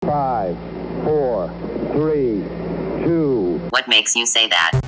5, 4, 3, 2. What makes you say that?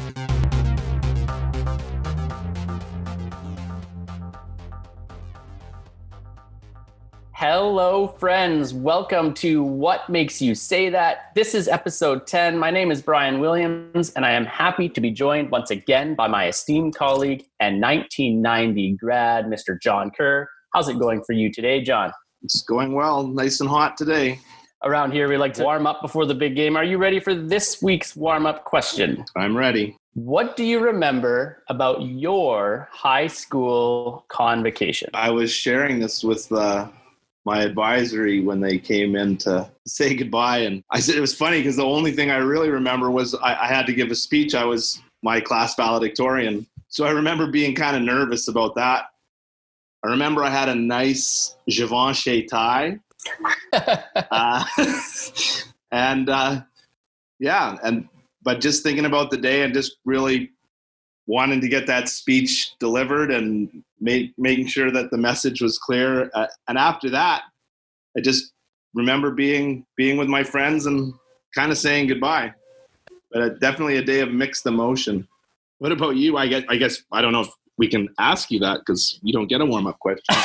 Hello, friends. Welcome to What Makes You Say That? This is episode 10. My name is Brian Williams, and I am happy to be joined once again by my esteemed colleague and 1990 grad, Mr. John Kerr. How's it going for you today, John? It's going well. Nice and hot today. Around here, we like to warm up before the big game. Are you ready for this week's warm-up question? I'm ready. What do you remember about your high school convocation? I was sharing this with my advisory when they came in to say goodbye. And I said, it was funny because the only thing I really remember was I had to give a speech. I was my class valedictorian. So I remember being kind of nervous about that. I remember I had a nice Givenchy tie. But just thinking about the day and just really wanting to get that speech delivered and making sure that the message was clear. And after that, I just remember being with my friends and kind of saying goodbye. But definitely a day of mixed emotion. What about you? I guess I don't know if we can ask you that because you don't get a warm-up question.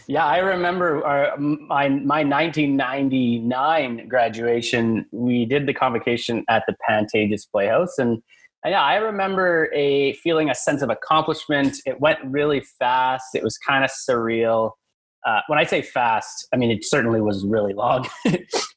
Yeah, I remember my 1999 graduation. We did the convocation at the Pantages Playhouse, and yeah, I remember feeling a sense of accomplishment. It went really fast. It was kind of surreal. When I say fast, I mean, it certainly was really long,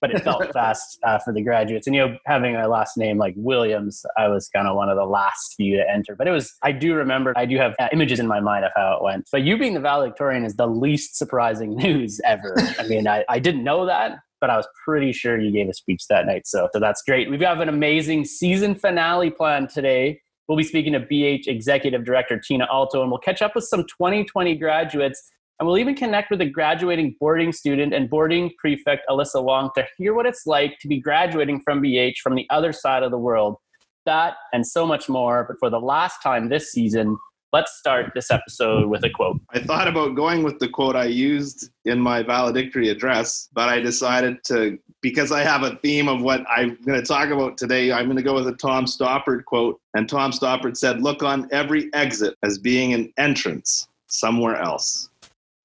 but it felt fast for the graduates. And, having a last name like Williams, I was kind of one of the last few to enter. But I do remember, I do have images in my mind of how it went. But you being the valedictorian is the least surprising news ever. I mean, I didn't know that, but I was pretty sure you gave a speech that night. So that's great. We've got an amazing season finale planned today. We'll be speaking to BH Executive Director Tina Alto, and we'll catch up with some 2020 graduates. And we'll even connect with a graduating boarding student and boarding prefect, Alyssa to hear what it's like to be graduating from BH from the other side of the world. That and so much more. But for the last time this season, let's start this episode with a quote. I thought about going with the quote I used in my valedictory address, but I decided because I have a theme of what I'm going to talk about today, I'm going to go with a Tom Stoppard quote. And Tom Stoppard said, "Look on every exit as being an entrance somewhere else."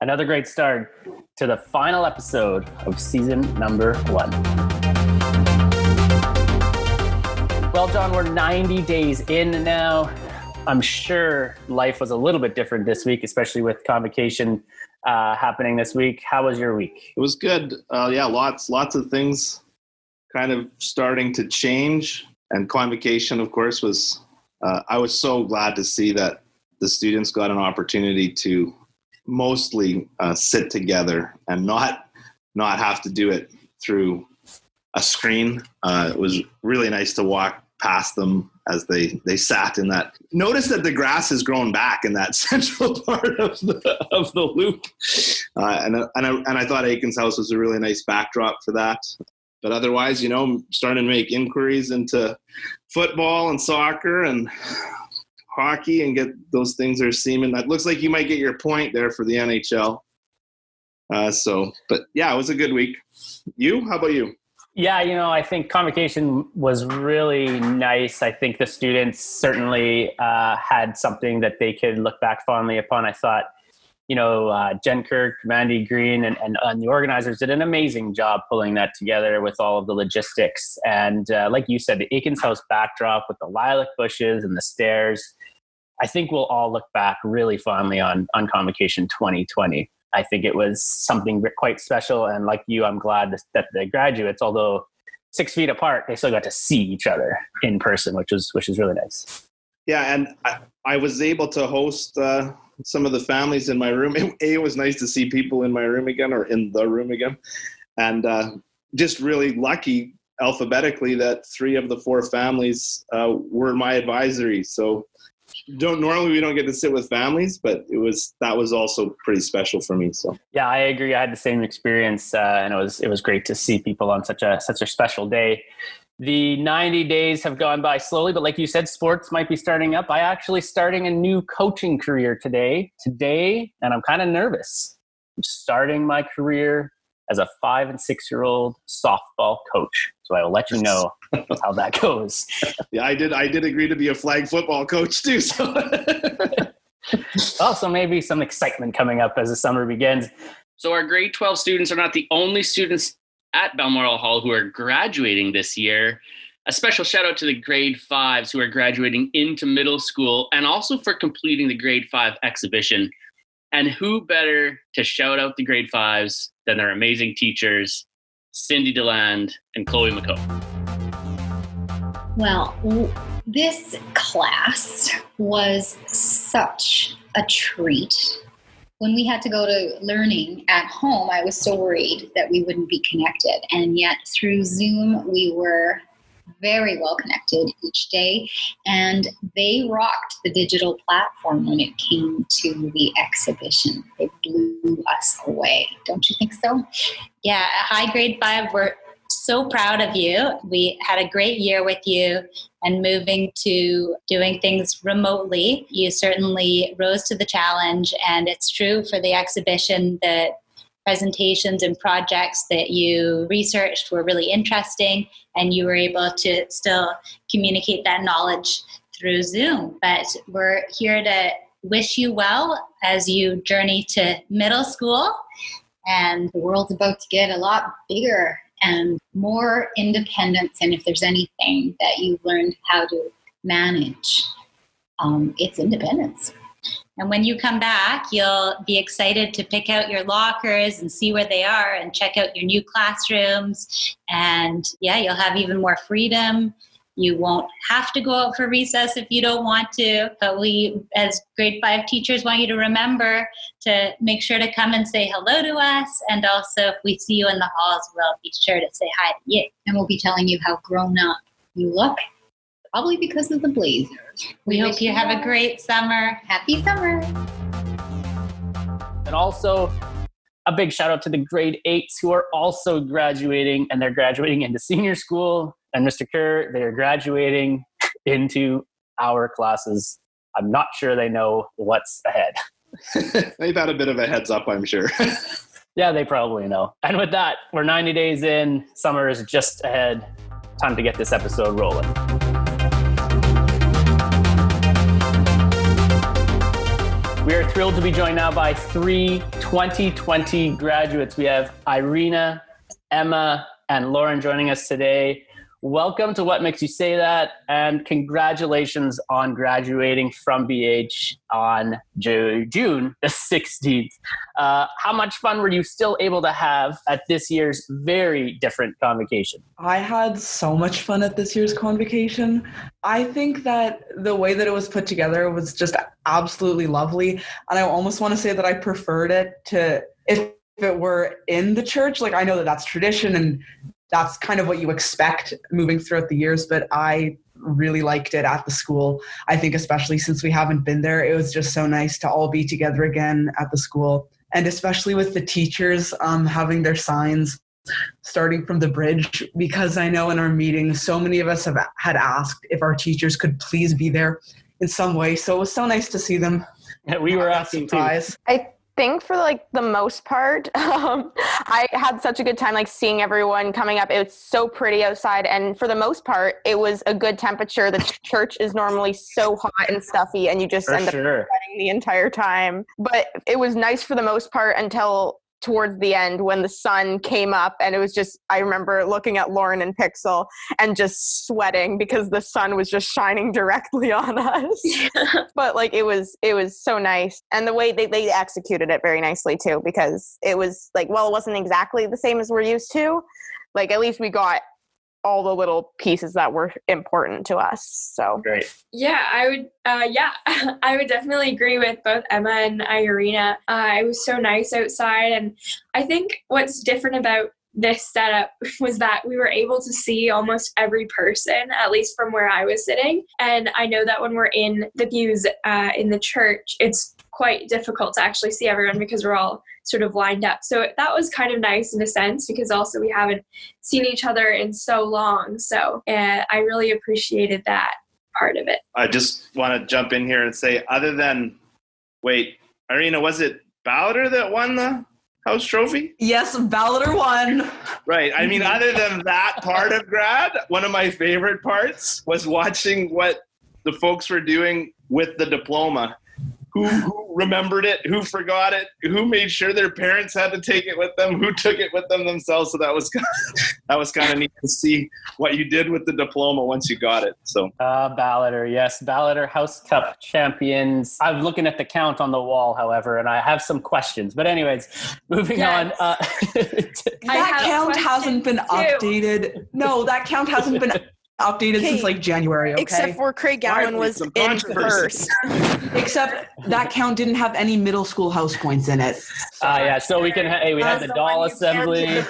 Another great start to the final episode of season number 1. Well, John, we're 90 days in now. I'm sure life was a little bit different this week, especially with convocation happening this week. How was your week? It was good. Lots of things kind of starting to change. And convocation, of course, was, I was so glad to see that the students got an opportunity to mostly sit together and not have to do it through a screen. It was really nice to walk past them as they sat in that. Notice that the grass has grown back in that central part of the loop. And I thought Aiken's house was a really nice backdrop for that. But otherwise, starting to make inquiries into football and soccer and hockey and get those things are seeming. That looks like you might get your point there for the NHL. But yeah, it was a good week. You? How about you? Yeah, I think convocation was really nice. I think the students certainly had something that they could look back fondly upon. I thought, Jen Kirk, Mandy Green, and the organizers did an amazing job pulling that together with all of the logistics. And like you said, the Aikens House backdrop with the lilac bushes and the stairs, I think we'll all look back really fondly on Convocation 2020. I think it was something quite special. And like you, I'm glad that the graduates, although 6 feet apart, they still got to see each other in person, which is really nice. Yeah, and I was able to host some of the families in my room. It was nice to see people in my room again, or in the room again. And just really lucky alphabetically that 3 of the 4 families were my advisory. So normally we don't get to sit with families, but that was also pretty special for me. So yeah, I agree. I had the same experience, and it was great to see people on such a special day. The 90 days have gone by slowly, but like you said, sports might be starting up. I actually starting a new coaching career today, and I'm kind of nervous. I'm starting my career as a 5 and 6-year-old softball coach. So I will let you know how that goes. Yeah, I did agree to be a flag football coach too. So Also, maybe some excitement coming up as the summer begins. So our grade 12 students are not the only students at Balmoral Hall who are graduating this year. A special shout out to the grade 5s who are graduating into middle school and also for completing the grade 5 exhibition. And who better to shout out the grade 5s than their amazing teachers, Cindy DeLand and Chloe McCoe. Well, this class was such a treat. When we had to go to learning at home, I was so worried that we wouldn't be connected. And yet through Zoom, we were very well connected each day. And they rocked the digital platform when it came to the exhibition. They blew us away. Don't you think so? Yeah, hi grade 5, we're so proud of you. We had a great year with you, and moving to doing things remotely, you certainly rose to the challenge. And it's true for the exhibition that presentations and projects that you researched were really interesting, and you were able to still communicate that knowledge through Zoom. But we're here to wish you well as you journey to middle school. And the world's about to get a lot bigger and more independence. And if there's anything that you've learned how to manage, it's independence. And when you come back, you'll be excited to pick out your lockers and see where they are and check out your new classrooms. And yeah, you'll have even more freedom. You won't have to go out for recess if you don't want to. But we, as grade 5 teachers, want you to remember to make sure to come and say hello to us. And also, if we see you in the halls, we'll be sure to say hi to you. And we'll be telling you how grown up you look, probably because of the blazers. We hope you have a great summer. Happy summer. And also, a big shout out to the grade 8s who are also graduating, and they're graduating into senior school. And Mr. Kerr, they're graduating into our classes. I'm not sure they know what's ahead. They've had a bit of a heads up, I'm sure. Yeah, they probably know. And with that, we're 90 days in. Summer is just ahead. Time to get this episode rolling. We are thrilled to be joined now by 3 2020 graduates. We have Irina, Emma, and Lauren joining us today. Welcome to What Makes You Say That, and congratulations on graduating from BH on June the 16th. How much fun were you still able to have at this year's very different convocation? I had so much fun at this year's convocation. I think that the way that it was put together was just absolutely lovely. And I almost want to say that I preferred it to if it were in the church. Like, I know that that's tradition and that's kind of what you expect moving throughout the years, but I really liked it at the school. I think especially since we haven't been there, it was just so nice to all be together again at the school. And especially with the teachers having their signs starting from the bridge, because I know in our meeting, so many of us had asked if our teachers could please be there in some way. So it was so nice to see them. Yeah, we were asking too. I think for like the most part, I had such a good time like seeing everyone coming up. It was so pretty outside, and for the most part it was a good temperature. The church is normally so hot and stuffy and you just end up sweating the entire time, but it was nice for the most part until towards the end when the sun came up, and it was just, I remember looking at Lauren and Pixel and just sweating because the sun was just shining directly on us. But like it was so nice, and the way they executed it very nicely too, because it was like, well, it wasn't exactly the same as we're used to. Like at least we got all the little pieces that were important to us. So great. Yeah, I would definitely agree with both Emma and Irina. It was so nice outside, and I think what's different about this setup was that we were able to see almost every person, at least from where I was sitting. And I know that when we're in the pews in the church, it's quite difficult to actually see everyone because we're all sort of lined up. So that was kind of nice in a sense, because also we haven't seen each other in so long. So I really appreciated that part of it. I just want to jump in here and say, other than, wait, Irina, was it Bowder that won the house trophy? Yes, Ballater won. Right. I mean, other than that part of grad, one of my favorite parts was watching what the folks were doing with the diploma. Who remembered it, who forgot it, who made sure their parents had to take it with them, who took it with them themselves. So that was kind of neat to see what you did with the diploma once you got it. So Ballater, yes, Ballater House Cup champions. I'm looking at the count on the wall, however, and I have some questions. But anyways, moving on. That count hasn't been updated. No, that count hasn't been updated since like January, okay? Except for Craig Gowan was in first. Except that count didn't have any middle school house points in it. So we can we had the doll assembly.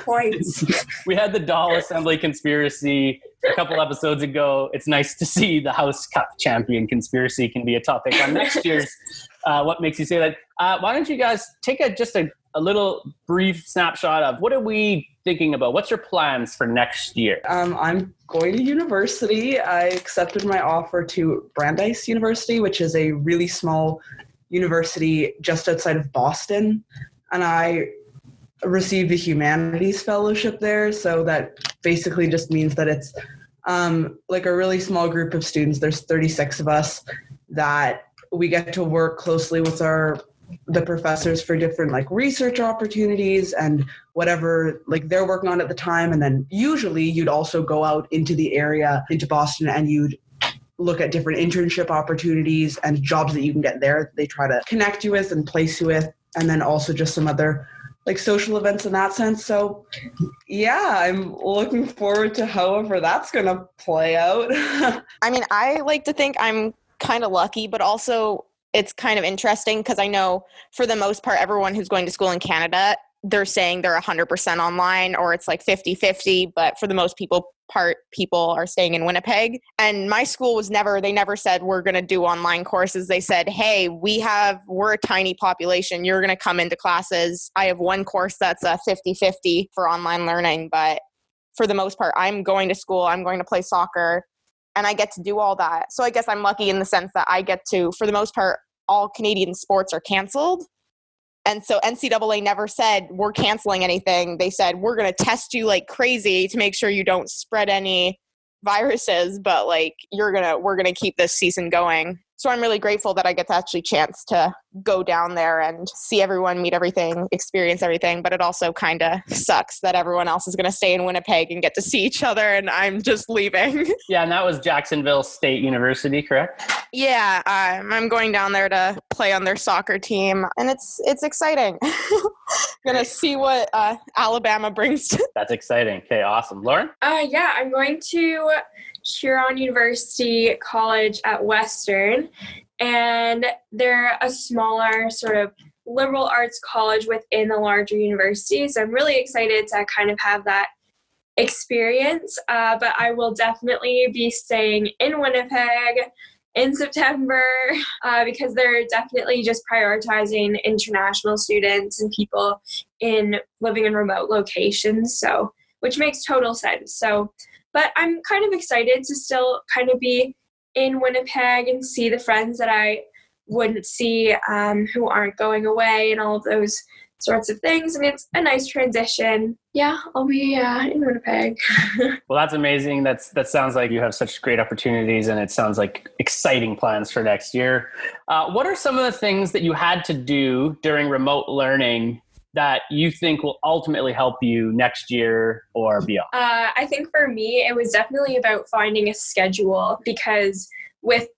We had the doll assembly conspiracy a couple episodes ago. It's nice to see the House Cup champion conspiracy can be a topic on next year's What Makes You Say That. Why don't you guys take a little brief snapshot of what are we thinking about? What's your plans for next year? I'm going to university. I accepted my offer to Brandeis University, which is a really small university just outside of Boston. And I received a humanities fellowship there. So that basically just means that it's like a really small group of students. There's 36 of us that we get to work closely with the professors for different like research opportunities and whatever like they're working on at the time. And then usually you'd also go out into the area, into Boston, and you'd look at different internship opportunities and jobs that you can get there. They try to connect you with and place you with, and then also just some other like social events in that sense. So yeah, I'm looking forward to however that's going to play out. I mean, I like to think I'm kind of lucky, but also it's kind of interesting because I know for the most part, everyone who's going to school in Canada, they're saying they're 100% online or it's like 50-50, but for the most people are staying in Winnipeg. And my school they never said we're going to do online courses. They said, hey, we're a tiny population. You're going to come into classes. I have one course that's a 50-50 for online learning, but for the most part, I'm going to school. I'm going to play soccer. And I get to do all that. So I guess I'm lucky in the sense that I get to, for the most part, all Canadian sports are canceled. And so NCAA never said, we're canceling anything. They said, we're going to test you like crazy to make sure you don't spread any viruses, but like we're going to keep this season going. So I'm really grateful that I get to actually chance to go down there and see everyone, meet everything, experience everything. But it also kind of sucks that everyone else is going to stay in Winnipeg and get to see each other and I'm just leaving. Yeah, and that was Jacksonville State University, correct? Yeah, I'm going down there to play on their soccer team, and it's exciting. Going to see what Alabama brings to. That's exciting. Okay, awesome. Lauren? Yeah, I'm going to Huron University College at Western, and they're a smaller sort of liberal arts college within the larger university. So I'm really excited to kind of have that experience, but I will definitely be staying in Winnipeg in September because they're definitely just prioritizing international students and people living in remote locations, so which makes total sense. So but I'm kind of excited to still kind of be in Winnipeg and see the friends that I wouldn't see who aren't going away and all of those sorts of things. And it's a nice transition. Yeah, I'll be in Winnipeg. Well, that's amazing. That sounds like you have such great opportunities, and it sounds like exciting plans for next year. What are some of the things that you had to do during remote learning that you think will ultimately help you next year or beyond? I think for me, it was definitely about finding a schedule, because with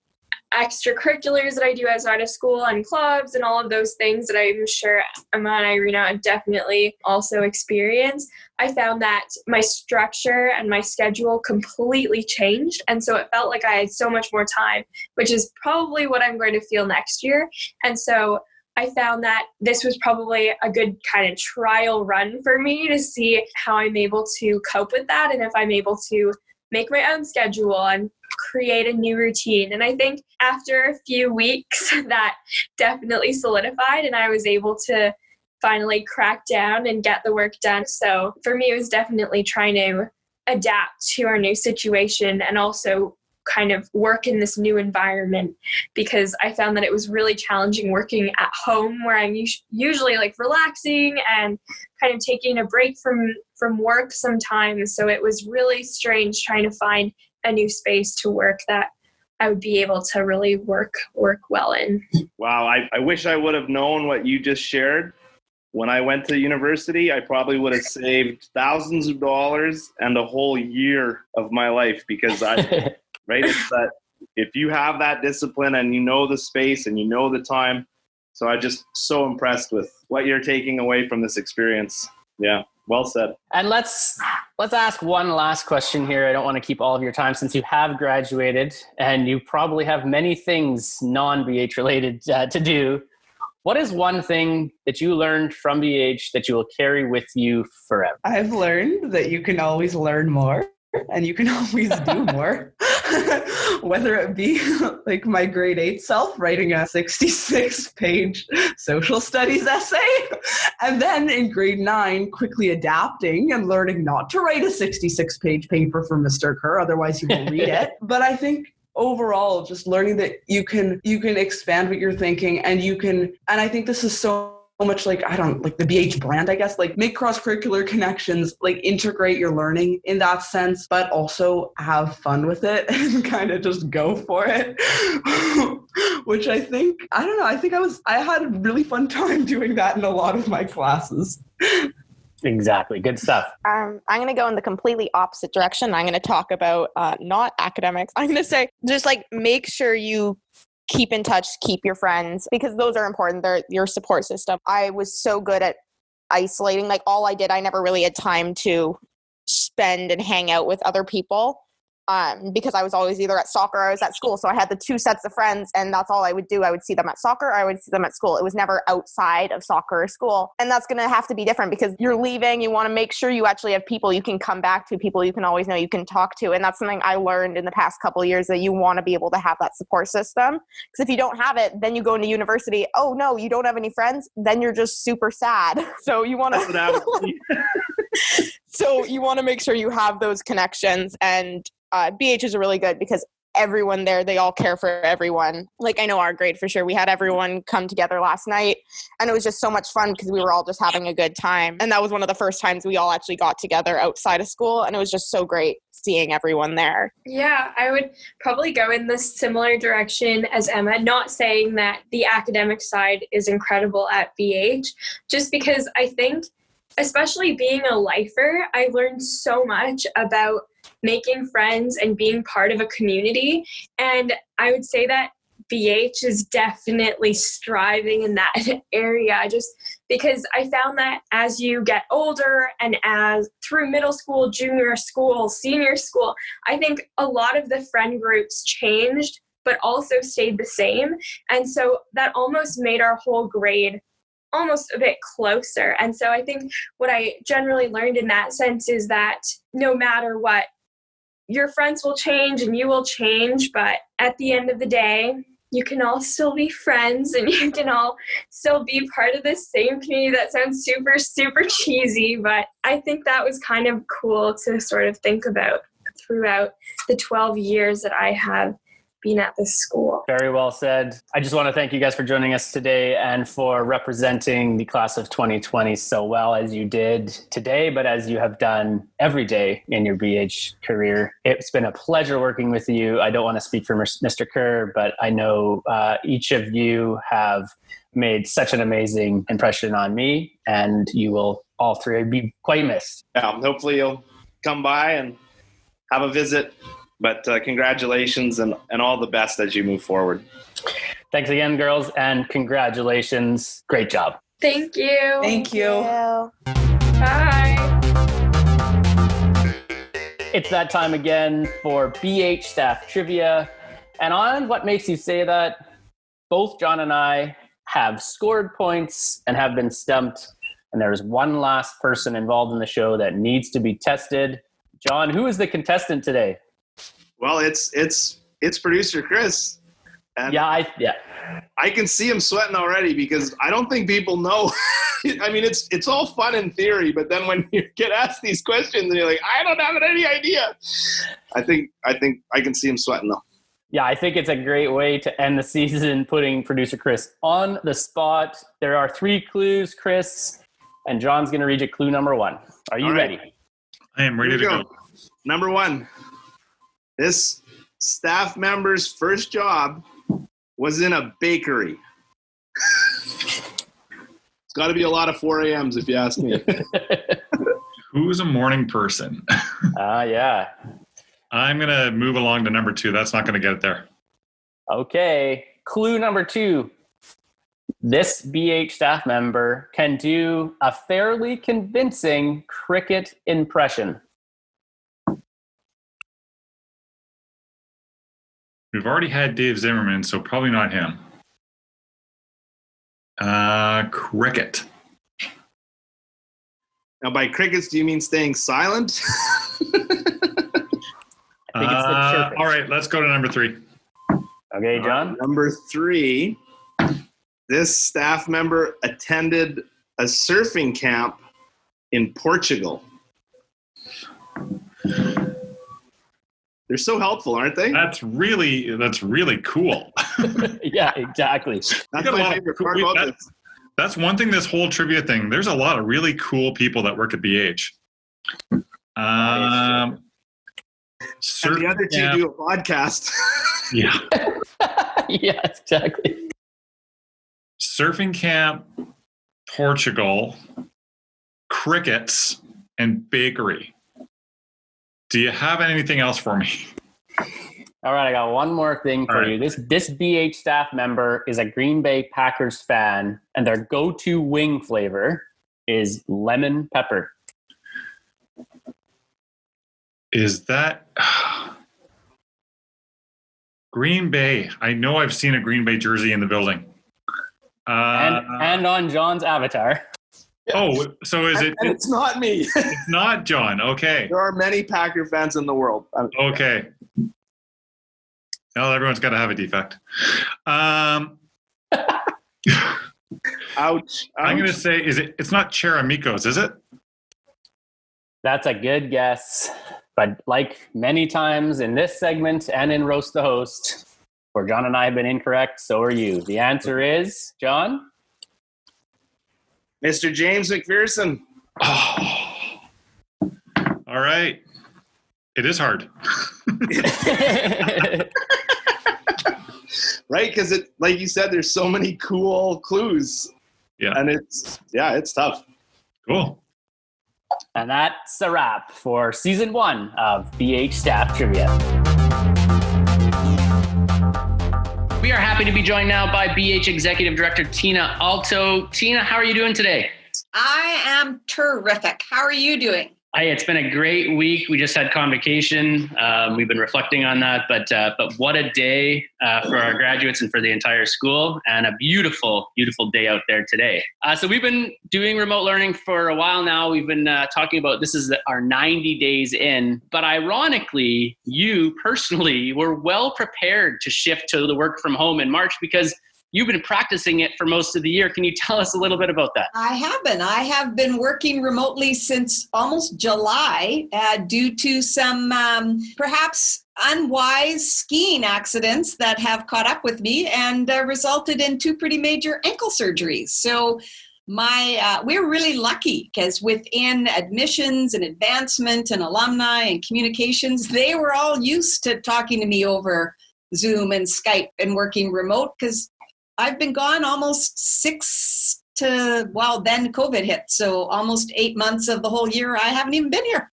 extracurriculars that I do outside of school and clubs and all of those things that I'm sure Emma and Irina definitely also experience, I found that my structure and my schedule completely changed. And so it felt like I had so much more time, which is probably what I'm going to feel next year. And so I found that this was probably a good kind of trial run for me to see how I'm able to cope with that and if I'm able to make my own schedule and create a new routine. And I think after a few weeks that definitely solidified and I was able to finally crack down and get the work done. So for me, it was definitely trying to adapt to our new situation and also kind of work in this new environment, because I found that it was really challenging working at home where I'm usually like relaxing and kind of taking a break from work sometimes. So it was really strange trying to find a new space to work that I would be able to really work well in. Wow, I wish I would have known what you just shared. When I went to university, I probably would have saved thousands of dollars and a whole year of my life, because right, it's that if you have that discipline and you know the space and you know the time. So I'm just so impressed with what you're taking away from this experience. Yeah, well said. And let's ask one last question here. I don't want to keep all of your time, since you have graduated and you probably have many things non-BH related to do. What is one thing that you learned from BH that you will carry with you forever? I've learned that you can always learn more and you can always do more. Whether it be like my grade 8 self writing a 66-page social studies essay, and then in grade 9 quickly adapting and learning not to write a 66-page paper for Mr. Kerr, otherwise he won't read it. But I think overall, just learning that you can expand what you're thinking, and I think this is so much like the BH brand, I guess, like make cross-curricular connections, like integrate your learning in that sense, but also have fun with it and kind of just go for it. Which I think I had a really fun time doing that in a lot of my classes. Exactly. Good stuff. I'm going to go in the completely opposite direction. I'm going to talk about not academics. I'm going to say just like make sure you keep in touch, keep your friends, because those are important. They're your support system. I was so good at isolating. Like all I did, I never really had time to spend and hang out with other people. Because I was always either at soccer or I was at school. So I had the two sets of friends, and that's all I would do. I would see them at soccer, or I would see them at school. It was never outside of soccer or school. And that's going to have to be different, because you're leaving. You want to make sure you actually have people you can come back to, people you can always know you can talk to. And that's something I learned in the past couple of years, that you want to be able to have that support system. Because if you don't have it, then you go into university. Oh no, you don't have any friends. Then you're just super sad. So you want to, so you want to make sure you have those connections. And BH is really good because everyone there, they all care for everyone. Like I know our grade for sure. We had everyone come together last night, and it was just so much fun because we were all just having a good time. And that was one of the first times we all actually got together outside of school, and it was just so great seeing everyone there. Yeah, I would probably go in this similar direction as Emma, not saying that the academic side is incredible at BH, just because I think, especially being a lifer, I learned so much about making friends and being part of a community. And I would say that BH is definitely striving in that area, just because I found that as you get older and as through middle school, junior school, senior school, I think a lot of the friend groups changed, but also stayed the same. And so that almost made our whole grade almost a bit closer. And so I think what I generally learned in that sense is that no matter what, your friends will change and you will change, but at the end of the day, you can all still be friends and you can all still be part of the same community. That sounds super, super cheesy, but I think that was kind of cool to sort of think about throughout the 12 years that I have been at this school. Very well said. I just want to thank you guys for joining us today and for representing the class of 2020 so well as you did today, but as you have done every day in your BH career. It's been a pleasure working with you. I don't want to speak for Mr. Kerr, but I know each of you have made such an amazing impression on me, and you will all three be quite missed. Yeah, hopefully you'll come by and have a visit. But congratulations and all the best as you move forward. Thanks again, girls, and congratulations. Great job. Thank you. Thank you. Bye. It's that time again for BH Staff Trivia. And on What Makes You Say That, both John and I have scored points and have been stumped. And there's one last person involved in the show that needs to be tested. John, who is the contestant today? Well, it's producer Chris. And Yeah. I can see him sweating already because I don't think people know. I mean, it's all fun in theory, but then when you get asked these questions and you're like, I don't have any idea. I think I can see him sweating though. Yeah, I think it's a great way to end the season, putting producer Chris on the spot. There are 3 clues, Chris, and John's going to read you clue number 1. Are you ready? I am ready to go. Number 1. This staff member's first job was in a bakery. It's got to be a lot of 4 a.m.s if you ask me. Who's a morning person? Yeah. I'm going to move along to number 2. That's not going to get it there. Okay. Clue number 2. This BH staff member can do a fairly convincing cricket impression. We've already had Dave Zimmerman, so probably not him. Cricket. Now, by crickets, do you mean staying silent? I think it's the chirping. All right, let's go to number 3. Okay, John. Number 3. This staff member attended a surfing camp in Portugal. They're so helpful, aren't they? That's really cool. Yeah, exactly. That's my favorite part about this. That's one thing, this whole trivia thing, there's a lot of really cool people that work at BH. And the other 2 do a podcast. Yeah. Yeah, exactly. Surfing camp, Portugal, crickets, and bakery. Do you have anything else for me? All right, I got one more thing for you. This BH staff member is a Green Bay Packers fan, and their go-to wing flavor is lemon pepper. Is that Green Bay? I know I've seen a Green Bay jersey in the building. And on John's avatar. Oh, so is it? And it's not me. It's not John. Okay. There are many Packer fans in the world. Okay. Well, everyone's got to have a defect. Ouch. I'm going to say, it's not Cheramikos, is it? That's a good guess. But like many times in this segment and in Roast the Host, where John and I have been incorrect, so are you. The answer is, John? Mr. James McPherson. Oh. All right. It is hard. Right? Because it, like you said, there's so many cool clues. Yeah. And it's tough. Cool. And that's a wrap for season 1 of BH Staff Trivia. We are happy to be joined now by BH Executive Director Tina Alto. Tina, how are you doing today? I am terrific. How are you doing? It's been a great week. We just had convocation. We've been reflecting on that, but what a day for our graduates and for the entire school, and a beautiful, beautiful day out there today. So we've been doing remote learning for a while now. We've been talking about, this is our 90 days in, but ironically, you personally were well prepared to shift to the work from home in March because you've been practicing it for most of the year. Can you tell us a little bit about that? I have been working remotely since almost July due to some perhaps unwise skiing accidents that have caught up with me and resulted in 2 pretty major ankle surgeries. So we're really lucky because within admissions and advancement and alumni and communications, they were all used to talking to me over Zoom and Skype and working remote because I've been gone almost 6 to, then COVID hit. So almost 8 months of the whole year, I haven't even been here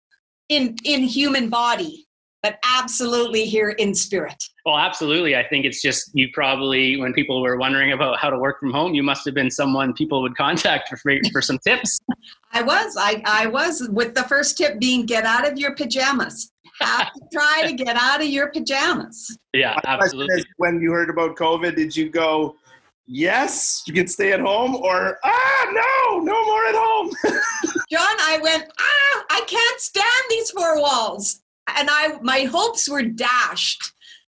in human body, but absolutely here in spirit. Well, absolutely. I think it's just, you probably, when people were wondering about how to work from home, you must have been someone people would contact for some tips. I was, with the first tip being get out of your pajamas. Have to try to get out of your pajamas. Yeah, absolutely. When you heard about COVID, did you go, yes, you can stay at home, or, no more at home? John, I went, I can't stand these 4 walls. And my hopes were dashed.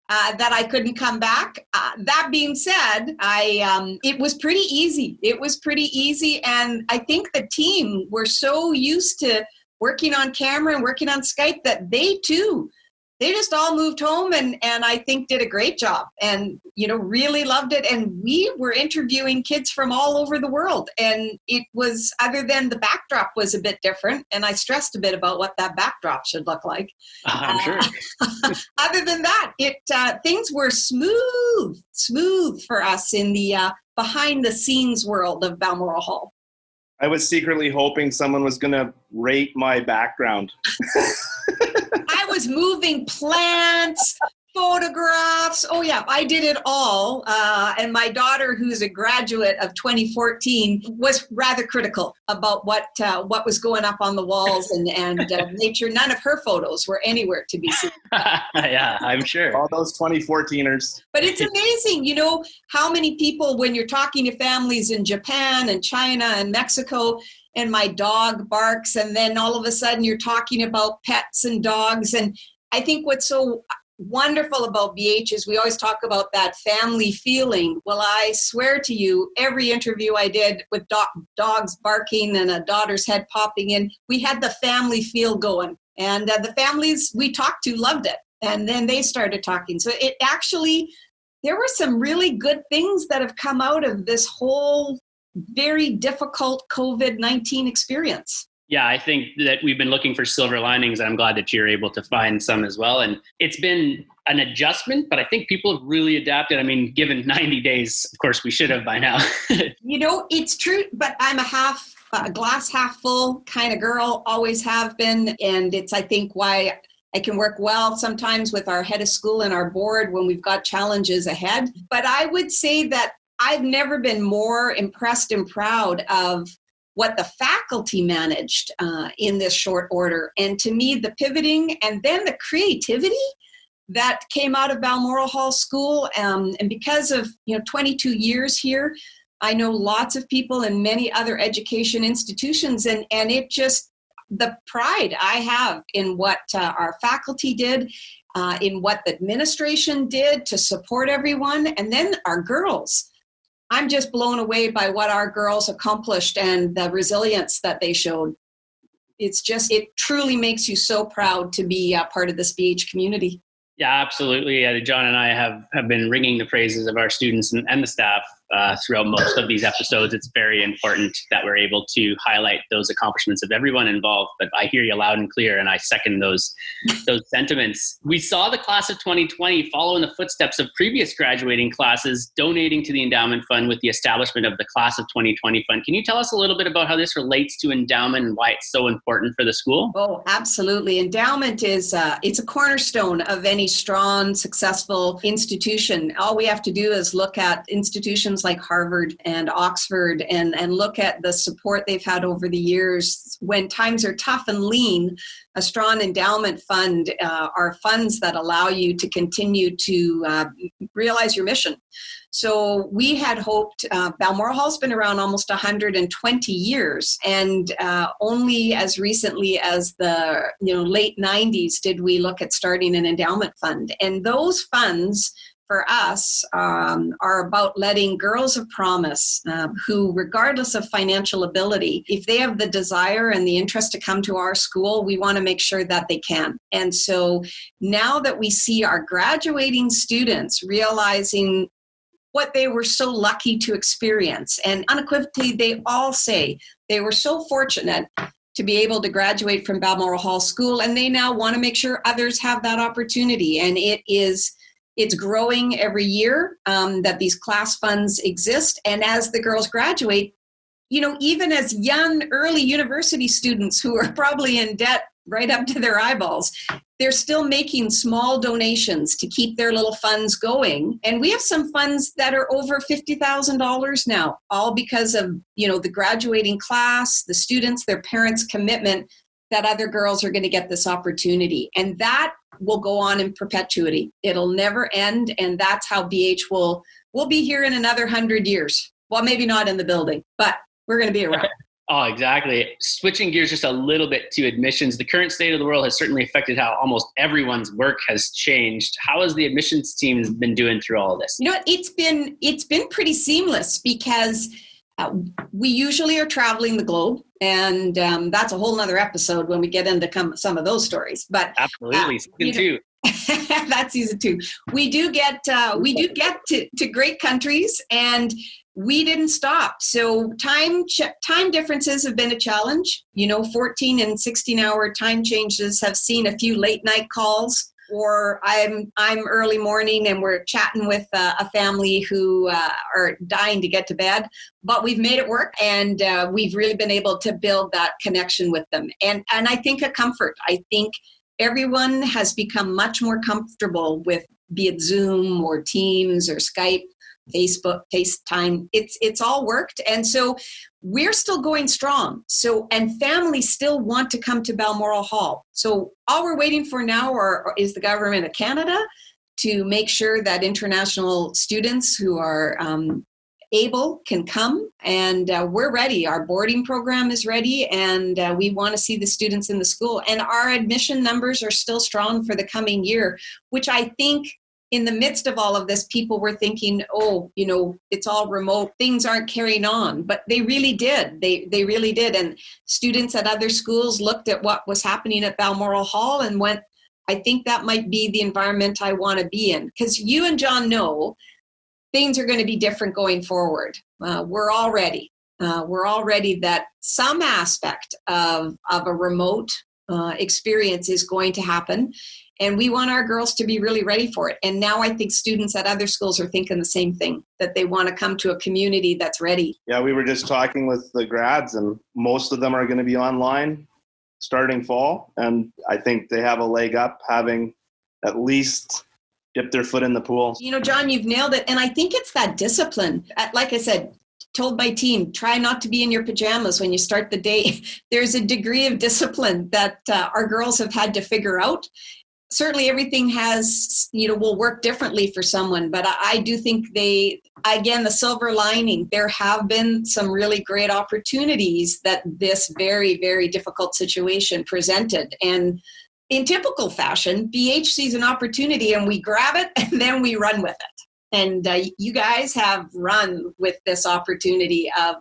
that I couldn't come back. That being said, it was pretty easy. It was pretty easy. And I think the team were so used to working on camera and working on Skype that they just all moved home and I think did a great job and, really loved it. And we were interviewing kids from all over the world. And it was, other than the backdrop was a bit different. And I stressed a bit about what that backdrop should look like. I'm sure. Other than that, things were smooth for us in the behind the scenes world of Balmoral Hall. I was secretly hoping someone was going to rate my background. I was moving plants, photographs. Oh yeah, I did it all. And my daughter, who's a graduate of 2014, was rather critical about what was going up on the walls and made sure none of her photos were anywhere to be seen. Yeah, I'm sure. All those 2014ers. But it's amazing, how many people, when you're talking to families in Japan and China and Mexico, and my dog barks, and then all of a sudden you're talking about pets and dogs. And I think what's so wonderful about BH is we always talk about that family feeling. Well, I swear to you, every interview I did with dogs barking and a daughter's head popping in, we had the family feel going. And the families we talked to loved it. And then they started talking. So it actually, there were some really good things that have come out of this whole very difficult COVID-19 experience. Yeah, I think that we've been looking for silver linings, and I'm glad that you're able to find some as well. And it's been an adjustment, but I think people have really adapted. I mean, given 90 days, of course, we should have by now. It's true, but I'm a glass half full kind of girl, always have been. And it's, I think, why I can work well sometimes with our head of school and our board when we've got challenges ahead. But I would say that I've never been more impressed and proud of what the faculty managed in this short order. And to me, the pivoting and then the creativity that came out of Balmoral Hall School, and because of 22 years here, I know lots of people in many other education institutions, and it just, the pride I have in what our faculty did, in what the administration did to support everyone, and then our girls. I'm just blown away by what our girls accomplished and the resilience that they showed. It truly makes you so proud to be a part of this BH community. Yeah, absolutely. John and I have been ringing the praises of our students and the staff throughout most of these episodes. It's very important that we're able to highlight those accomplishments of everyone involved. But I hear you loud and clear, and I second those sentiments. We saw the class of 2020 follow in the footsteps of previous graduating classes, donating to the endowment fund with the establishment of the class of 2020 fund. Can you tell us a little bit about how this relates to endowment and why it's so important for the school? Oh, absolutely. Endowment is it's a cornerstone of any strong, successful institution. All we have to do is look at institutions like Harvard and Oxford and look at the support they've had over the years. When times are tough and lean, a strong endowment fund are funds that allow you to continue to realize your mission. So we had hoped, Balmoral Hall's been around almost 120 years, and only as recently as the late 90s did we look at starting an endowment fund. And those funds for us are about letting girls of promise who, regardless of financial ability, if they have the desire and the interest to come to our school, we want to make sure that they can. And so now that we see our graduating students realizing what they were so lucky to experience, and unequivocally, they all say they were so fortunate to be able to graduate from Balmoral Hall School, and they now want to make sure others have that opportunity. And it's growing every year that these class funds exist. And as the girls graduate, even as young, early university students who are probably in debt right up to their eyeballs, they're still making small donations to keep their little funds going. And we have some funds that are over $50,000 now, all because of, the graduating class, the students, their parents' commitment that other girls are going to get this opportunity. And that will go on in perpetuity. It'll never end. And that's how BH will be here in another 100 years. Well, maybe not in the building, but we're going to be around. Oh, exactly. Switching gears just a little bit to admissions, the current state of the world has certainly affected how almost everyone's work has changed. How has the admissions team been doing through all of this? You know, it's been pretty seamless because we usually are traveling the globe, and that's a whole nother episode when we get into some of those stories. But absolutely, season 2. That's season 2. We do get to great countries, and we didn't stop. So time differences have been a challenge. 14 and 16-hour time changes have seen a few late night calls, or I'm early morning and we're chatting with a family who are dying to get to bed, but we've made it work, and we've really been able to build that connection with them. And I think a comfort. I think everyone has become much more comfortable with, be it Zoom or Teams or Skype, Facebook, FaceTime. It's all worked. And so we're still going strong. And families still want to come to Balmoral Hall. So all we're waiting for now is the government of Canada to make sure that international students who are able can come, and we're ready. Our boarding program is ready, and we want to see the students in the school. And our admission numbers are still strong for the coming year, which I think in the midst of all of this, people were thinking, it's all remote, things aren't carrying on, but they really did. They really did. And students at other schools looked at what was happening at Balmoral Hall and went, I think that might be the environment I want to be in. Because you and John know things are going to be different going forward. We're all ready. That some aspect of a remote experience is going to happen. And we want our girls to be really ready for it. And now I think students at other schools are thinking the same thing, that they want to come to a community that's ready. Yeah, we were just talking with the grads, and most of them are going to be online starting fall. And I think they have a leg up, having at least dipped their foot in the pool. John, you've nailed it. And I think it's that discipline. Like I said, told my team, try not to be in your pajamas when you start the day. There's a degree of discipline that our girls have had to figure out. Certainly everything will work differently for someone, but I do think the silver lining, there have been some really great opportunities that this very, very difficult situation presented. And in typical fashion, BH sees an opportunity and we grab it and then we run with it. And you guys have run with this opportunity of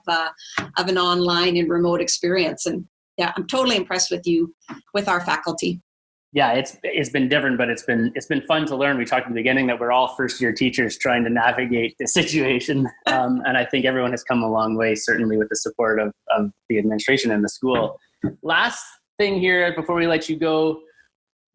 an online and remote experience. And yeah, I'm totally impressed with you, with our faculty. Yeah, it's been different, but it's been fun to learn. We talked at the beginning that we're all first-year teachers trying to navigate the situation, and I think everyone has come a long way, certainly with the support of the administration and the school. Last thing here before we let you go,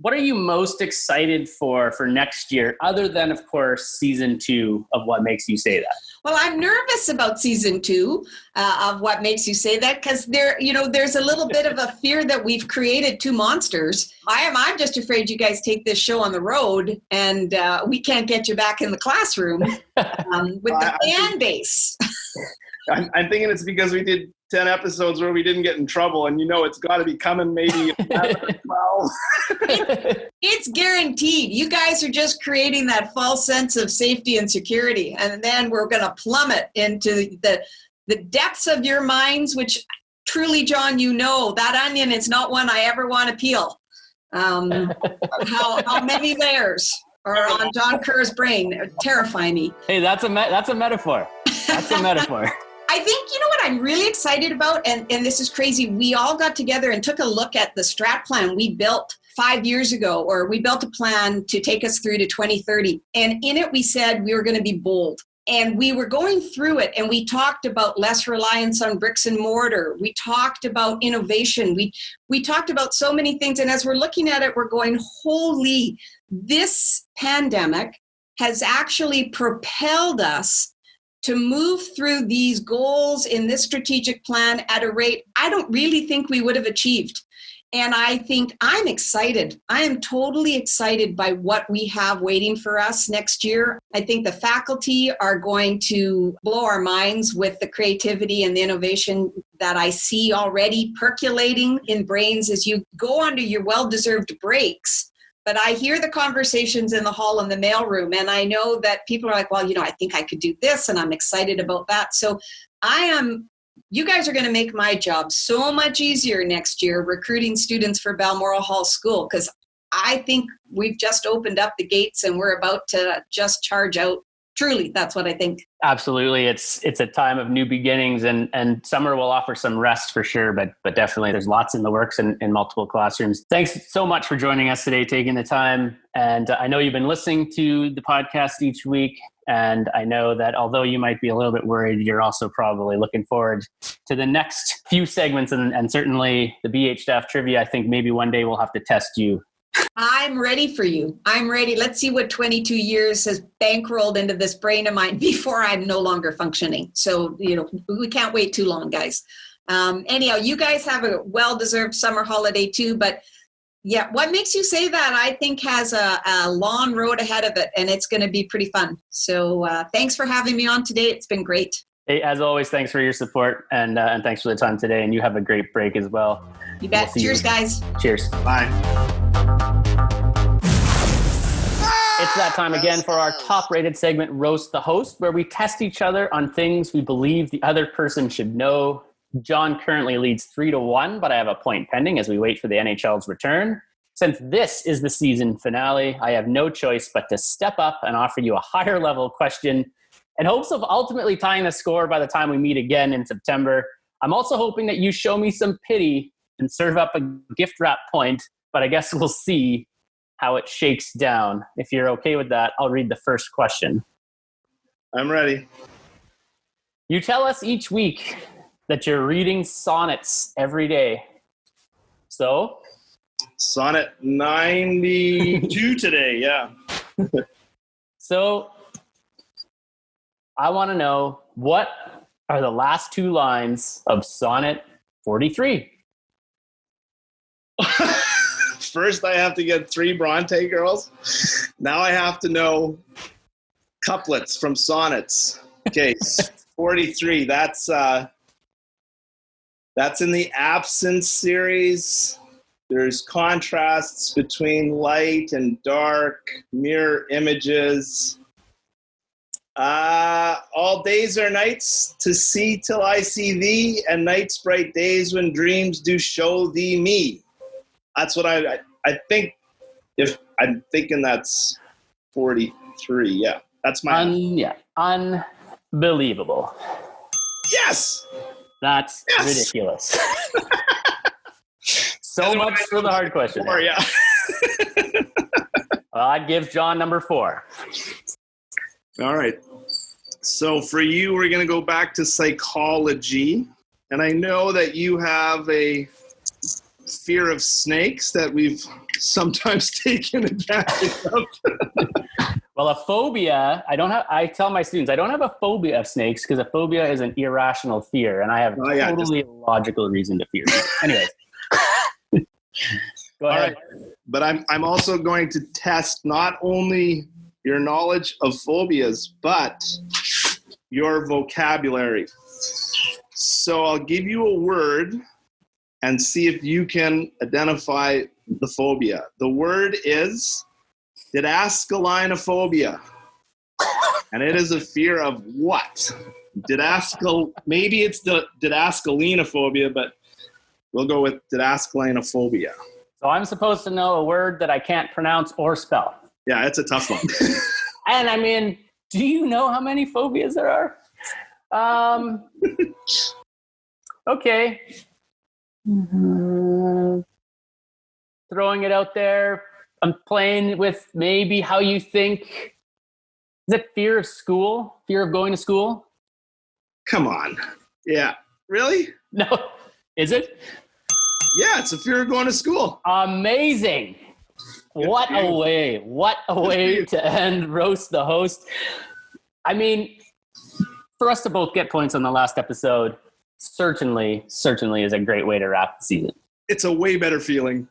what are you most excited for next year, other than, of course, season 2 of What Makes You Say That? Well, I'm nervous about season 2 of What Makes You Say That, because there's a little bit of a fear that we've created 2 monsters. I'm just afraid you guys take this show on the road and we can't get you back in the classroom with the fan base. I'm thinking it's because we did 10 episodes where we didn't get in trouble, and it's got to be coming maybe 12. It's guaranteed. You guys are just creating that false sense of safety and security, and then we're going to plummet into the depths of your minds, which truly, John, that onion is not one I ever want to peel. How many layers are on John Kerr's brain terrify me. Hey, that's a metaphor. That's a metaphor. I think, what I'm really excited about, and this is crazy, we all got together and took a look at the strat plan we built 5 years ago, or we built a plan to take us through to 2030. And in it, we said we were going to be bold. And we were going through it, and we talked about less reliance on bricks and mortar. We talked about innovation. We talked about so many things. And as we're looking at it, we're going, holy, this pandemic has actually propelled us to move through these goals in this strategic plan at a rate I don't really think we would have achieved. And I think I'm excited. I am totally excited by what we have waiting for us next year. I think the faculty are going to blow our minds with the creativity and the innovation that I see already percolating in brains as you go under your well-deserved breaks. But I hear the conversations in the hall and the mailroom, and I know that people are like, well, I think I could do this, and I'm excited about that. So I am you guys are going to make my job so much easier next year recruiting students for Balmoral Hall School, because I think we've just opened up the gates and we're about to just charge out. Truly, that's what I think. Absolutely. It's a time of new beginnings, and summer will offer some rest for sure, but definitely there's lots in the works in multiple classrooms. Thanks so much for joining us today, taking the time. And I know you've been listening to the podcast each week, and I know that although you might be a little bit worried, you're also probably looking forward to the next few segments and certainly the BH staff trivia. I think maybe one day we'll have to test you. I'm ready for you. I'm ready. Let's see what 22 years has bankrolled into this brain of mine before I'm no longer functioning. So, we can't wait too long, guys. Anyhow, you guys have a well-deserved summer holiday too, but yeah, what makes you say that, I think, has a long road ahead of it, and it's going to be pretty fun. So thanks for having me on today. It's been great. Hey, as always, thanks for your support, and thanks for the time today, and you have a great break as well. You bet. Cheers, guys. Cheers. Bye. It's that time again for our top-rated segment, Roast the Host, where we test each other on things we believe the other person should know. John currently leads 3-1, but I have a point pending as we wait for the NHL's return. Since this is the season finale, I have no choice but to step up and offer you a higher-level question in hopes of ultimately tying the score by the time we meet again in September. I'm also hoping that you show me some pity and serve up a gift wrap point, but I guess we'll see how it shakes down. If you're okay with that, I'll read the first question. I'm ready. You tell us each week that you're reading sonnets every day. So? Sonnet 92 today, yeah. So, I want to know, what are the last two lines of Sonnet 43? First, I have to get 3 Bronte girls. Now I have to know couplets from sonnets. Okay, 43. That's in the Absence series. There's contrasts between light and dark, mirror images. All days are nights to see till I see thee, and nights bright days when dreams do show thee me. That's what I think. If I'm thinking that's 43, yeah, that's my unbelievable. Yes, that's ridiculous. So much for the hard question. 4, yeah. I'd give John number 4. All right. So for you, we're going to go back to psychology, and I know that you have a fear of snakes that we've sometimes taken advantage of. Well, a phobia, I tell my students, I don't have a phobia of snakes, because a phobia is an irrational fear, and I have totally logical reason to fear them. Anyways. Go ahead. All right. But I'm also going to test not only your knowledge of phobias, but your vocabulary. So I'll give you a word and see if you can identify the phobia. The word is didascalinophobia. And it is a fear of what? Maybe it's the didascalinophobia, but we'll go with didascalinophobia. So I'm supposed to know a word that I can't pronounce or spell. Yeah, it's a tough one. And I mean, do you know how many phobias there are? Okay. Throwing it out there. I'm playing with maybe how you think. Is it fear of school? Fear of going to school? Come on. Yeah. Really? No. Is it? Yeah, it's a fear of going to school. Amazing. What a way to end Roast the Host. I mean, for us to both get points on the last episode, certainly is a great way to wrap the season. It's a way better feeling.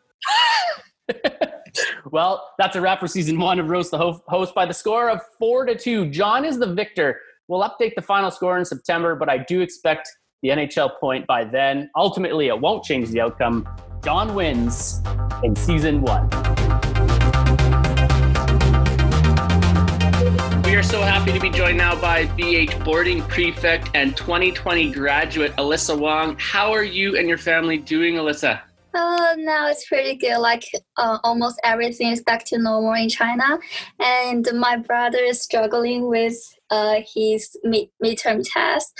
Well, that's a wrap for season 1 of Roast the Host by the score of 4-2. John is the victor. We'll update the final score in September, but I do expect the NHL point by then. Ultimately, it won't change the outcome. John wins in season 1. We are so happy happy to be joined now by BH boarding prefect and 2020 graduate Alyssa Wong. How are you and your family doing, Alyssa? Now it's pretty good. Almost everything is back to normal in China. And my brother is struggling with his midterm test.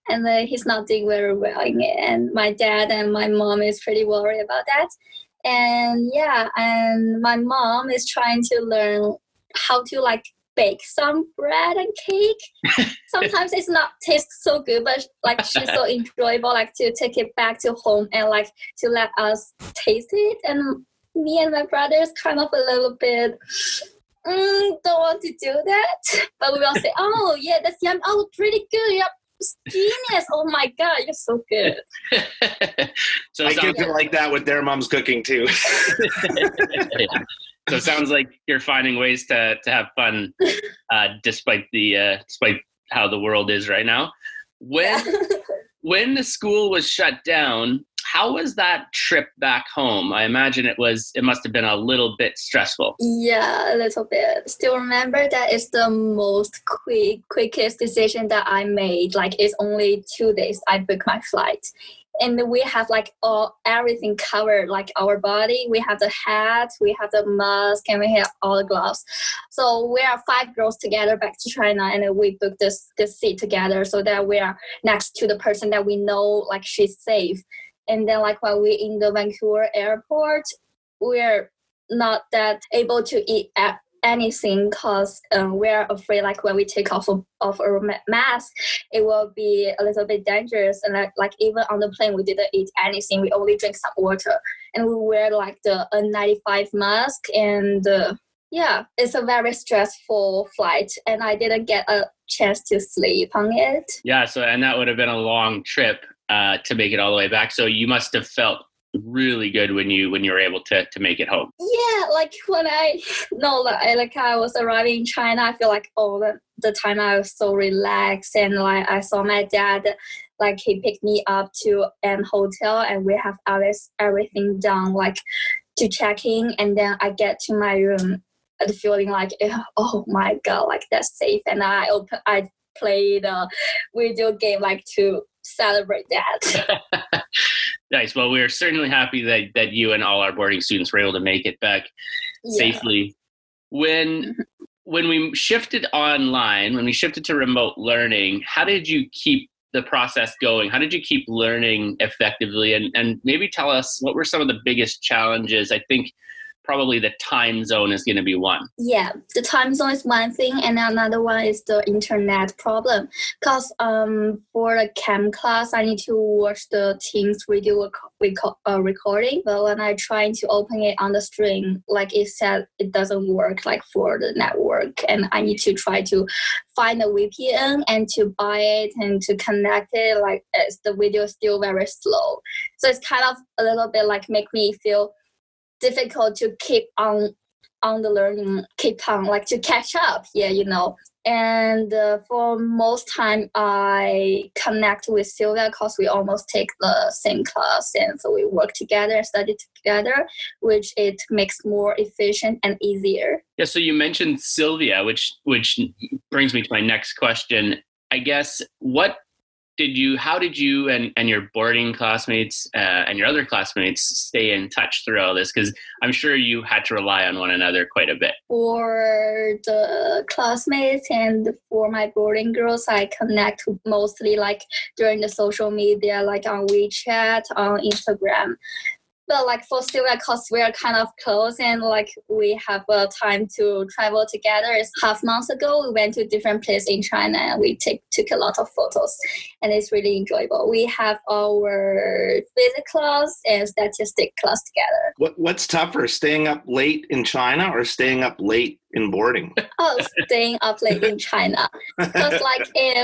And he's not doing very well in it. And my dad and my mom is pretty worried about that. And my mom is trying to learn how to bake some bread and cake. Sometimes it's not taste so good, but she's so enjoyable to take it back to home and to let us taste it. And me and my brother is kind of a little bit don't want to do that, but we will say, oh yeah, that's yum. Oh, pretty good. Yep. Genius. Oh my god, you're so good. So my kids are like that with their mom's cooking too. So it sounds like you're finding ways to have fun despite how the world is right now. When the school was shut down, how was that trip back home? I imagine it must have been a little bit stressful. Yeah, a little bit. Still remember that it's the most quickest decision that I made. It's only 2 days I booked my flight. And we have everything covered, our body. We have the hat, we have the mask, and we have all the gloves. So we are 5 girls together back to China, and we booked this seat together so that we are next to the person that we know, she's safe. And then when we're in the Vancouver airport, we're not that able to eat anything because we're afraid when we take off our mask, it will be a little bit dangerous. And even on the plane, we didn't eat anything. We only drink some water. And we wear the N95 mask. And it's a very stressful flight. And I didn't get a chance to sleep on it. Yeah, and that would have been a long trip to make it all the way back. So you must have felt really good when you were able to make it home. Yeah, when I was arriving in China, I feel the time I was so relaxed, and I saw my dad, he picked me up to an hotel, and we have everything done, to check in, and then I get to my room, the feeling oh my god, that's safe, and I played a video game to celebrate that. Nice. Well, we're certainly happy that you and all our boarding students were able to make it back safely. When we shifted online, when we shifted to remote learning, how did you keep the process going? How did you keep learning effectively? And maybe tell us, what were some of the biggest challenges? I think probably the time zone is going to be one. Yeah, the time zone is one thing, and another one is the internet problem. Because for the chem class, I need to watch the Teams video recording, but when I try to open it on the stream, it said it doesn't work for the network, and I need to try to find a VPN and to buy it and to connect it. The video is still very slow, so it's kind of a little bit make me feel difficult to keep on the learning, keep on to catch up. And for most time I connect with Sylvia because we almost take the same class, and so we work together and study together, which it makes more efficient and easier. Yeah, so you mentioned Sylvia, which brings me to my next question. I guess how did you and your boarding classmates and your other classmates stay in touch through all this? Because I'm sure you had to rely on one another quite a bit. For the classmates and for my boarding girls, I connect mostly during the social media, on WeChat, on Instagram. But for Sylvia, because we are kind of close and we have a time to travel together. It's half months ago, we went to different places in China and we took a lot of photos, and it's really enjoyable. We have our physics class and statistic class together. What's tougher, staying up late in China or staying up late in boarding? Staying up late in China. Because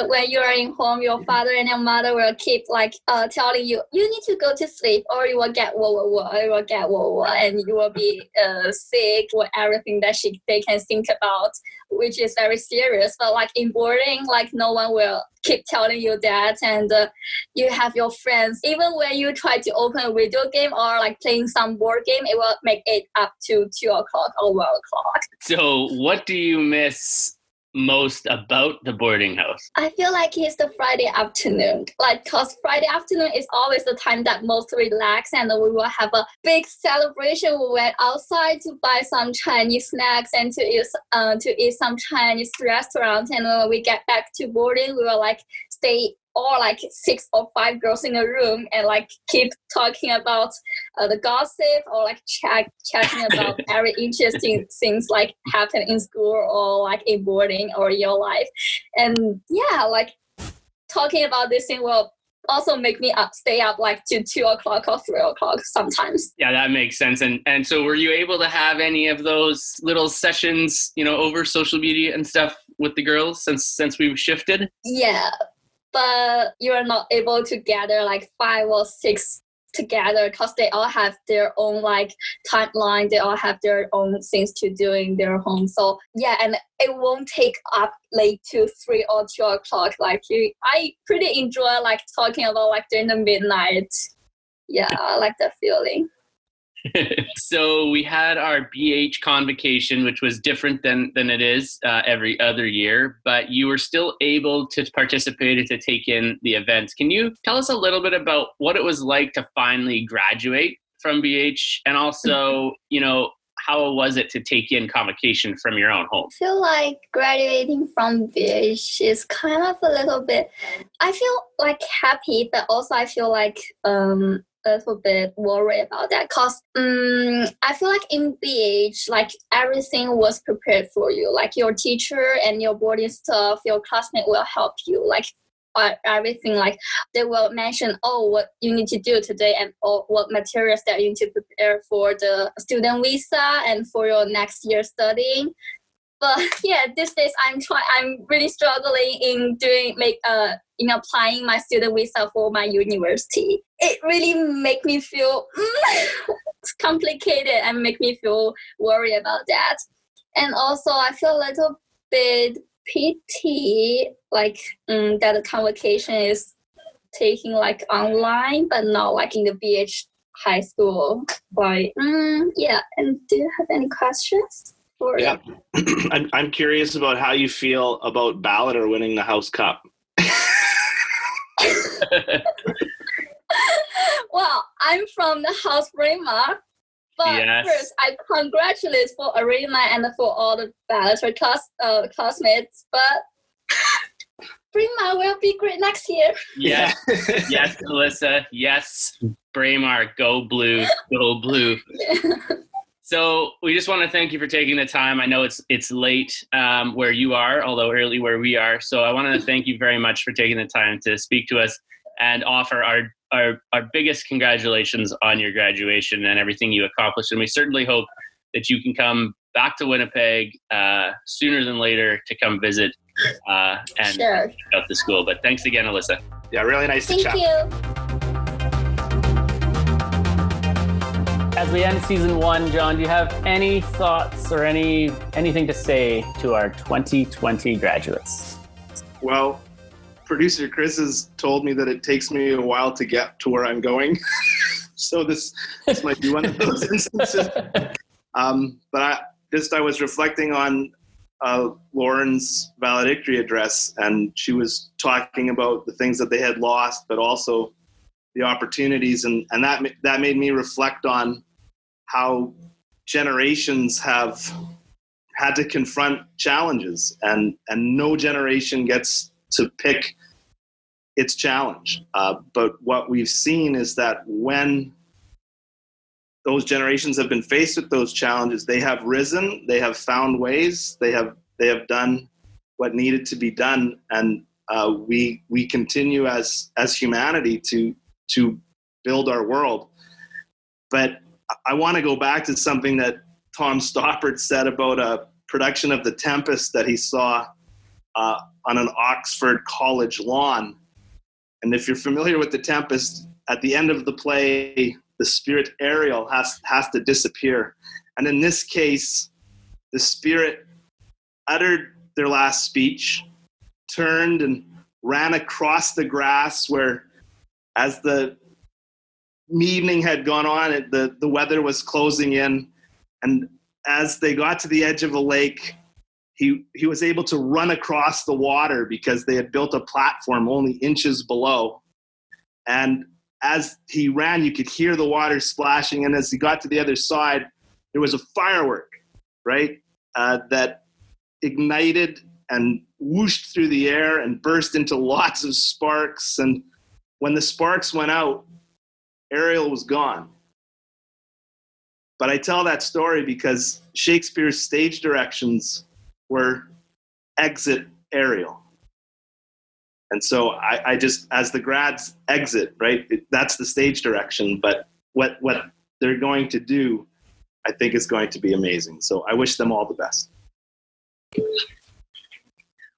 when you are in home, your father and your mother will keep telling you need to go to sleep or you will get and you will be sick or everything that they can think about, which is very serious. But in boarding, no one will keep telling you that, and you have your friends. Even when you try to open a video game or playing some board game, it will make it up to 2 o'clock or 1 o'clock. So what do you miss most about the boarding house? I feel like it's the Friday afternoon. Like, cause Friday afternoon is always the time that most relax, and we will have a big celebration. We went outside to buy some Chinese snacks and to eat some Chinese restaurants. And when we get back to boarding, we will like stay all like 6 or 5 girls in a room and like keep talking about the gossip or like chatting about very interesting things like happen in school or like in boarding or your life. And yeah, like talking about this thing will also make me stay up like to 2 o'clock or 3 o'clock sometimes. Yeah, that makes sense. And so were you able to have any of those little sessions, over social media and stuff with the girls since we've shifted? Yeah. But you're not able to gather like 5 or 6 together because they all have their own like timeline. They all have their own things to do in their home. So yeah, and it won't take up late to 3 or 2 o'clock. Like I pretty enjoy like talking about like during the midnight. Yeah, I like that feeling. So we had our BH convocation, which was different than it is every other year, but you were still able to participate and to take in the events. Can you tell us a little bit about what it was like to finally graduate from BH, and also, how was it to take in convocation from your own home? I feel like graduating from BH is kind of a little bit, I feel like happy, but also I feel like a little bit worried about that because I feel like in BH, like everything was prepared for you. Like your teacher and your boarding staff, your classmate will help you. Like everything, like they will mention, what you need to do today and what materials that you need to prepare for the student visa and for your next year studying. But yeah, these days I'm really struggling in applying my student visa for my university. It really make me feel it's complicated and make me feel worried about that. And also I feel a little bit pity like that the convocation is taking like online, but not like in the BH high school. Like yeah. And do you have any questions? Yeah, I'm curious about how you feel about Ballater winning the House Cup. Well, I'm from the House Brima, but yes. First I congratulate for Irina and for all the Ballater classmates. But Brima will be great next year. Yes, yes, Alyssa. Yes, Braemar, go blue, go blue. So we just want to thank you for taking the time. I know it's late where you are, although early where we are. So I wanted to thank you very much for taking the time to speak to us and offer our biggest congratulations on your graduation and everything you accomplished. And we certainly hope that you can come back to Winnipeg sooner than later to come visit and check out the school. But thanks again, Alyssa. Yeah, really nice to chat. Thank you. As we end season 1, John, do you have any thoughts or anything to say to our 2020 graduates? Well, producer Chris has told me that it takes me a while to get to where I'm going. So this might be one of those instances. But I was reflecting on Lauren's valedictory address, and she was talking about the things that they had lost, but also the opportunities, and that made me reflect on how generations have had to confront challenges, and no generation gets to pick its challenge. But what we've seen is that when those generations have been faced with those challenges, they have risen, they have found ways, they have done what needed to be done, and we continue as humanity to build our world. But I want to go back to something that Tom Stoppard said about a production of The Tempest that he saw on an Oxford college lawn. And if you're familiar with The Tempest, at the end of the play, the spirit Ariel has to disappear. And in this case, the spirit uttered their last speech, turned and ran across the grass where, as the evening had gone on, the weather was closing in. And as they got to the edge of a lake, he was able to run across the water because they had built a platform only inches below. And as he ran, you could hear the water splashing. And as he got to the other side, there was a firework, right, that ignited and whooshed through the air and burst into lots of sparks. And when the sparks went out, Ariel was gone. But I tell that story because Shakespeare's stage directions were exit Ariel. And so I just, as the grads exit, right, that's the stage direction. But what they're going to do, I think is going to be amazing. So I wish them all the best.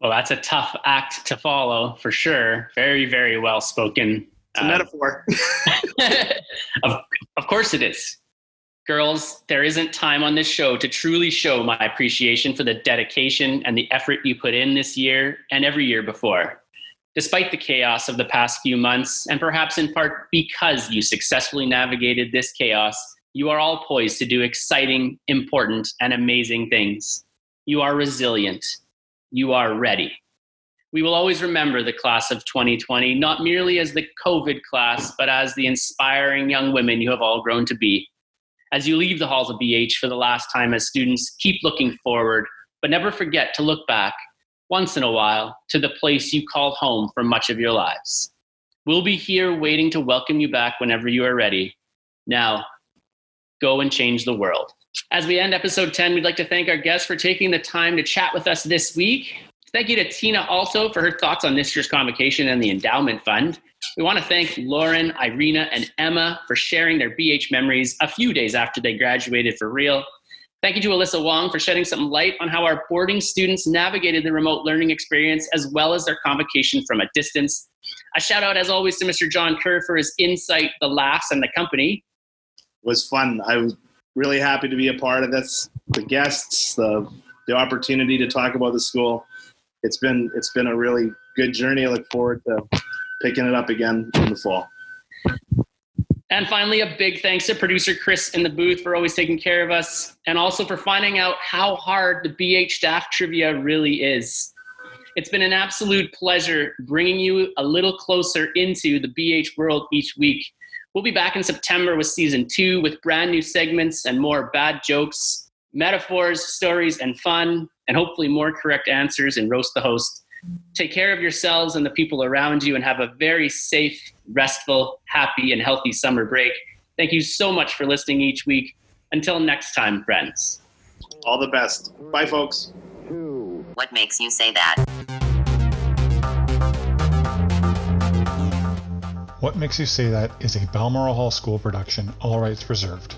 Well, that's a tough act to follow for sure. Very, very well spoken. It's a metaphor. Of course it is. Girls, there isn't time on this show to truly show my appreciation for the dedication and the effort you put in this year and every year before. Despite the chaos of the past few months, and perhaps in part because you successfully navigated this chaos, you are all poised to do exciting, important, and amazing things. You are resilient. You are ready. We will always remember the class of 2020, not merely as the COVID class, but as the inspiring young women you have all grown to be. As you leave the halls of BH for the last time as students, keep looking forward, but never forget to look back, once in a while, to the place you called home for much of your lives. We'll be here waiting to welcome you back whenever you are ready. Now, go and change the world. As we end episode 10, we'd like to thank our guests for taking the time to chat with us this week. Thank you to Tina Alto for her thoughts on this year's convocation and the endowment fund. We want to thank Lauren, Irina, and Emma for sharing their BH memories a few days after they graduated for real. Thank you to Alyssa Wong for shedding some light on how our boarding students navigated the remote learning experience as well as their convocation from a distance. A shout out, as always, to Mr. John Kerr for his insight, the laughs, and the company. It was fun. I was really happy to be a part of this. The guests, the opportunity to talk about the school. It's been a really good journey. I look forward to picking it up again in the fall. And finally, a big thanks to producer Chris in the booth for always taking care of us, and also for finding out how hard the BH staff trivia really is. It's been an absolute pleasure bringing you a little closer into the BH world each week. We'll be back in September with season 2 with brand new segments and more bad jokes, metaphors, stories, and fun, and hopefully more correct answers in Roast the Host. Take care of yourselves and the people around you and have a very safe, restful, happy, and healthy summer break. Thank you so much for listening each week. Until next time, friends. All the best. Bye, folks. What makes you say that? What Makes You Say That is a Balmoral Hall School production, all rights reserved.